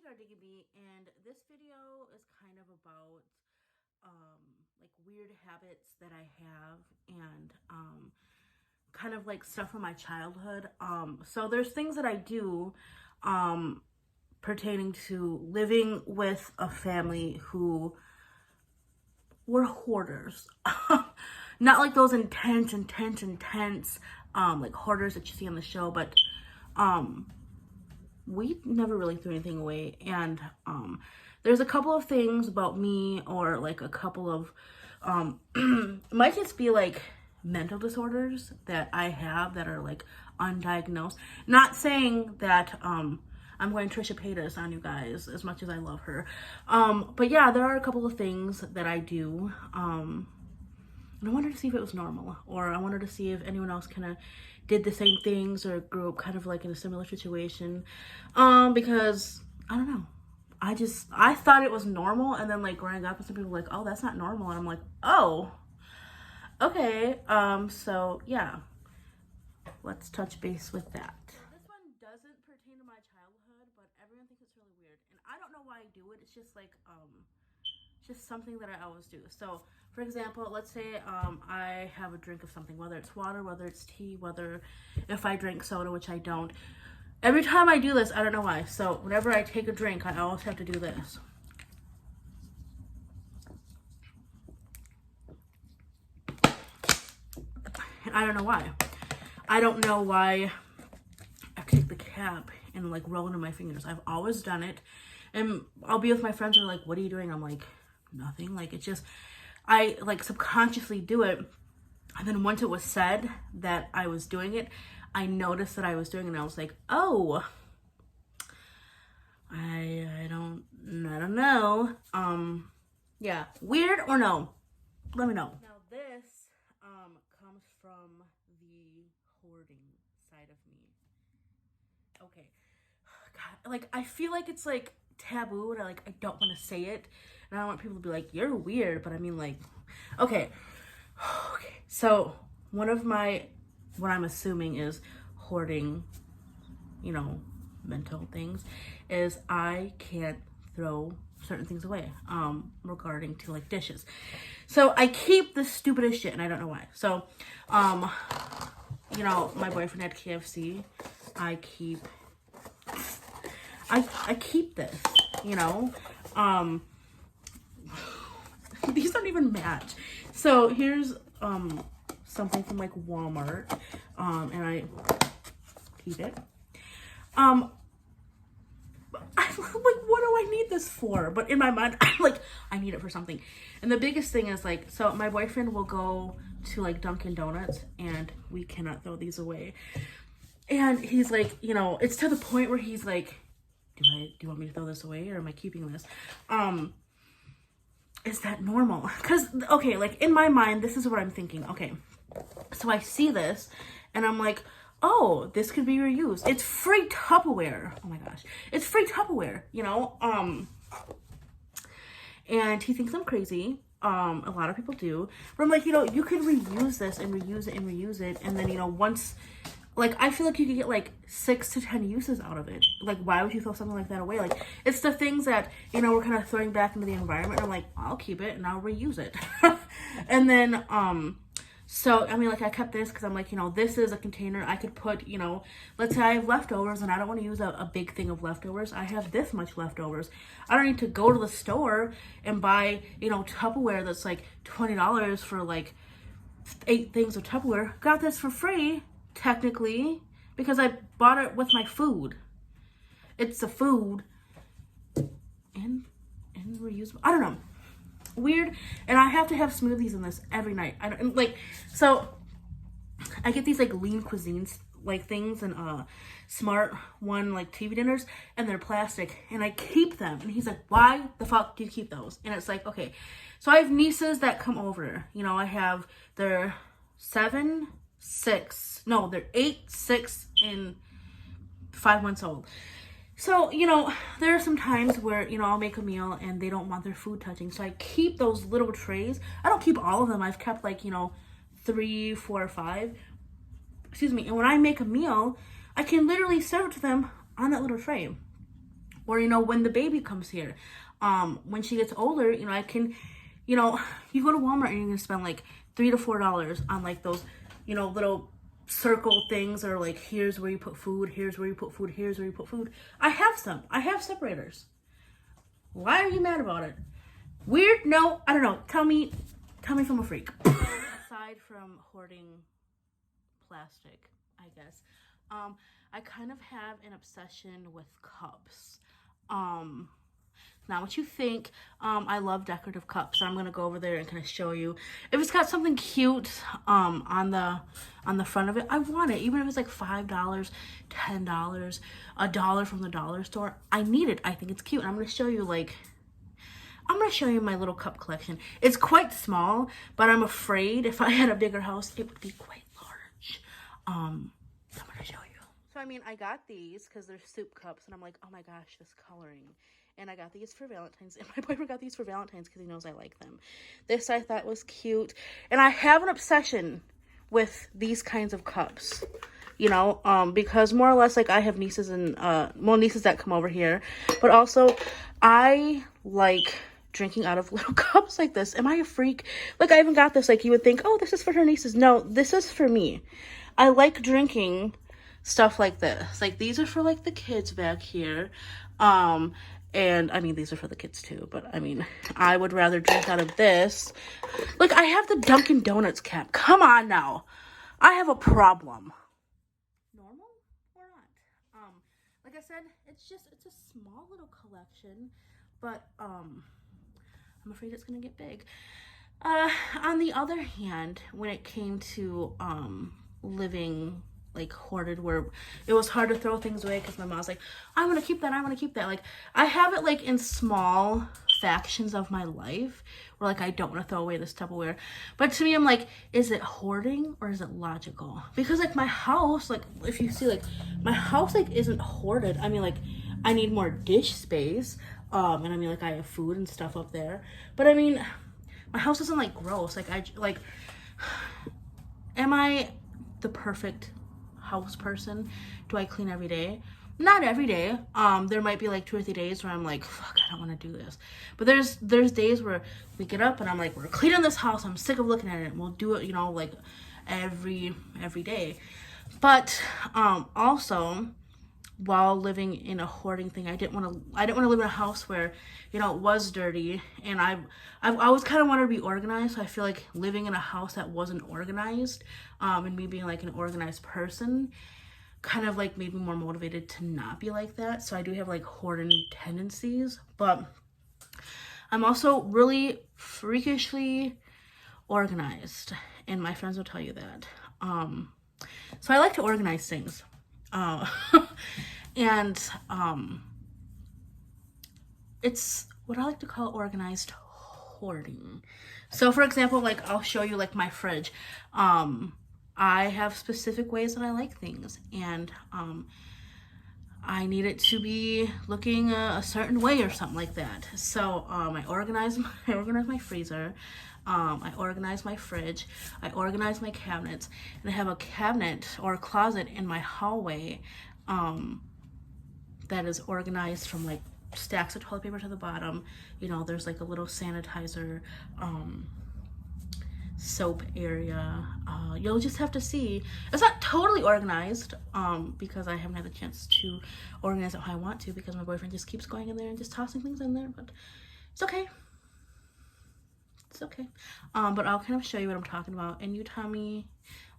Hoarding, and this video is kind of about like weird habits that I have and kind of like stuff from my childhood. So there's things that I do pertaining to living with a family who were hoarders. Not like those intense like hoarders that you see on the show, but we never really threw anything away. And there's a couple of things about me, or like a couple of it might just be like mental disorders that I have that are like undiagnosed. Not saying that I'm going Trisha Paytas on you guys as much as I love her, but yeah, there are a couple of things that I do, and I wanted to see if it was normal, or I wanted to see if anyone else kind of did the same things or grew up kind of like in a similar situation, because I don't know, I thought it was normal, and then like growing up, and some people were like, oh, that's not normal, and I'm like, oh, okay. So yeah, let's touch base with that. This one doesn't pertain to my childhood, but everyone thinks it's really weird, and I don't know why I do it. It's just like just something that I always do. So for example, let's say I have a drink of something, whether it's water, whether it's tea, whether if I drink soda, which I don't. Every time I do this, I don't know why. So whenever I take a drink, I always have to do this. And I don't know why. I don't know why I take the cap and like roll into my fingers. I've always done it. And I'll be with my friends and they're like, what are you doing? I'm like, nothing. Like, it's just, I like subconsciously do it. And then once it was said that I was doing it, I noticed that I was doing it, and I was like, oh, I don't know. Yeah, weird or no? Let me know. Now this comes from the hoarding side of me. Okay. God, like I feel like it's like taboo, and I don't want to say it, and I don't want people to be like, you're weird, but I mean, like, okay. So one of my, what I'm assuming is hoarding, you know, mental things, is I can't throw certain things away, regarding to like dishes. So I keep the stupidest shit, and I don't know why. So you know, my boyfriend had KFC. I keep this, you know. These don't even match. So here's something from like Walmart, and I keep it. I'm like, what do I need this for? But in my mind, I'm like, I need it for something. And the biggest thing is like, so my boyfriend will go to like Dunkin' Donuts, and we cannot throw these away. And he's like, you know, it's to the point where he's like, do you want me to throw this away, or am I keeping this? Is that normal? Because, okay, like in my mind, this is what I'm thinking. Okay, so I see this and I'm like, oh, this could be reused. It's free Tupperware. Oh my gosh. It's free Tupperware, you know? And he thinks I'm crazy. A lot of people do. But I'm like, you know, you could reuse this and reuse it and reuse it. And then, you know, once, like, I feel like you could get like 6 to 10 uses out of it. Like, why would you throw something like that away? Like, it's the things that, you know, we're kind of throwing back into the environment. I'm like, I'll keep it and I'll reuse it. And then, so, I mean, like, I kept this because I'm like, you know, this is a container I could put, you know, let's say I have leftovers and I don't want to use a big thing of leftovers. I have this much leftovers. I don't need to go to the store and buy, you know, Tupperware that's like $20 for like 8 things of Tupperware. Got this for free, technically, because I bought it with my food. It's a food and reusable. I don't know. Weird. And I have to have smoothies in this every night. I don't like, so I get these like lean cuisines like things, and Smart One like TV dinners, and they're plastic, and I keep them. And he's like, why the fuck do you keep those? And it's like, okay, so I have nieces that come over, you know, they're 7, 6, no, they're 8, 6, and 5 months old. So, you know, there are some times where, you know, I'll make a meal and they don't want their food touching. So I keep those little trays. I don't keep all of them. I've kept like, you know, 3, 4, 5. Excuse me. And when I make a meal, I can literally serve it to them on that little tray. Or, you know, when the baby comes here, when she gets older, you know, I can, you know, you go to Walmart and you're gonna spend like $3 to $4 on like those, you know, little circle things, or like, here's where you put food, here's where you put food, here's where you put food. I have some. I have separators. Why are you mad about it? Weird? No, I don't know. Tell me if I'm a freak. Aside from hoarding plastic, I guess, I kind of have an obsession with cups. Not what you think. I love decorative cups, so I'm gonna go over there and kind of show you. If it's got something cute on the front of it, I want it. Even if it's like $5, $10, $1 from the dollar store, I need it. I think it's cute. And I'm gonna show you my little cup collection. It's quite small, but I'm afraid if I had a bigger house, it would be quite large. I'm gonna show you. So I mean, I got these because they're soup cups, and I'm like, oh my gosh, this coloring. And I got these for Valentine's, and my boyfriend got these for Valentine's because he knows I like them. This I thought was cute, and I have an obsession with these kinds of cups, you know, because more or less, like, I have nieces and, nieces that come over here, but also I like drinking out of little cups like this. Am I a freak? Like, I even got this, like, you would think, oh, this is for her nieces. No, this is for me. I like drinking stuff like this. Like, these are for, like, the kids back here, and I mean, these are for the kids too, but I mean, I would rather drink out of this. Like, I have the Dunkin' Donuts cap. Come on now. I have a problem. Normal or not? Like I said, it's a small little collection, but I'm afraid it's gonna get big. On the other hand, when it came to living like hoarded, where it was hard to throw things away because my mom's like, I want to keep that, I want to keep that. Like, I have it like in small factions of my life where like I don't want to throw away this Tupperware. But to me, I'm like, is it hoarding or is it logical? Because like my house, like if you see, like my house like isn't hoarded. I mean, like I need more dish space, and I mean, like I have food and stuff up there. But I mean, my house isn't like gross. Like am I the perfect house person? Do I clean every day? Not every day. There might be like 2 or 3 days where I'm like, fuck, I don't want to do this. But there's days where we get up and I'm like, we're cleaning this house. I'm sick of looking at it. And we'll do it, you know, like every day. But also, while living in a hoarding thing, I didn't want to live in a house where, you know, it was dirty, and I've always kind of wanted to be organized. So I feel like living in a house that wasn't organized, and me being like an organized person, kind of like made me more motivated to not be like that. So I do have like hoarding tendencies, but I'm also really freakishly organized, and my friends will tell you that. So I like to organize things. And it's what I like to call organized hoarding. So for example, like I'll show you like my fridge. I have specific ways that I like things, and I need it to be looking a certain way or something like that. So I organize my freezer. I organize my fridge. I organize my cabinets, and I have a cabinet or a closet in my hallway that is organized from like stacks of toilet paper to the bottom. You know, there's like a little sanitizer, soap area. You'll just have to see. It's not totally organized because I haven't had the chance to organize it how I want to, because my boyfriend just keeps going in there and just tossing things in there, but it's okay. It's okay. But I'll kind of show you what I'm talking about, and you tell me,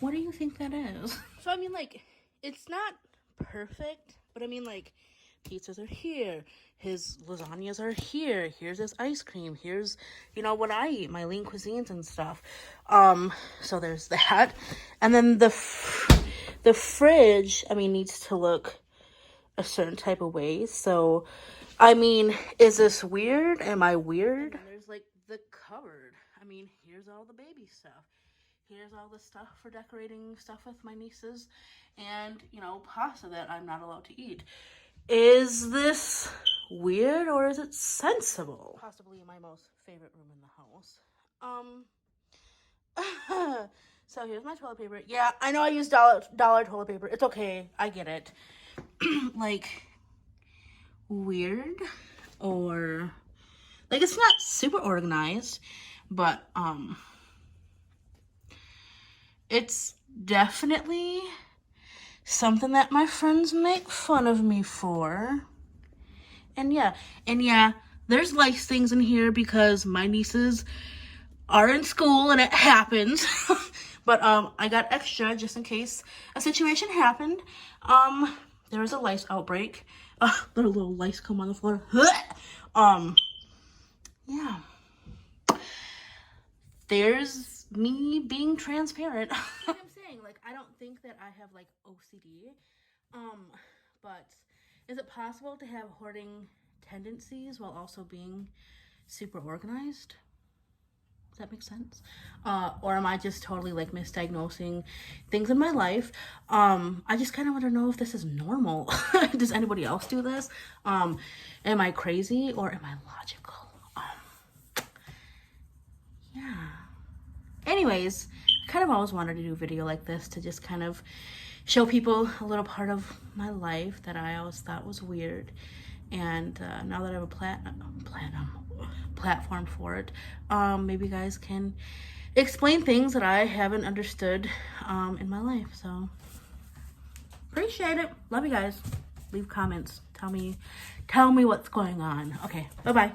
what do you think that is? So I mean, like, it's not perfect, but I mean, like, pizzas are here, his lasagnas are here, here's his ice cream, here's, you know, what I eat, my lean cuisines and stuff. So there's that. And then the fridge, I mean, needs to look a certain type of way. So, I mean, is this weird? Am I weird? And there's like the cupboard. I mean, here's all the baby stuff. Here's all the stuff for decorating stuff with my nieces, and, you know, pasta that I'm not allowed to eat. Is this weird or is it sensible? Possibly my most favorite room in the house. So here's my toilet paper. Yeah, I know I use dollar toilet paper. It's okay. I get it. Like, weird, or like it's not super organized, but it's definitely something that my friends make fun of me for. And yeah, there's lice things in here because my nieces are in school and it happens. But I got extra just in case a situation happened. There was a lice outbreak. There were little lice come on the floor. Yeah. There's me being transparent. I'm saying, like, I don't think that I have like OCD. But is it possible to have hoarding tendencies while also being super organized? Does that make sense? Or am I just totally like misdiagnosing things in my life? I just kind of want to know if this is normal. Does anybody else do this? Am I crazy or am I logical? Yeah. Anyways, I kind of always wanted to do a video like this to just kind of show people a little part of my life that I always thought was weird. And now that I have a platform for it, maybe you guys can explain things that I haven't understood in my life. So appreciate it. Love you guys. Leave comments. Tell me what's going on. Okay, bye-bye.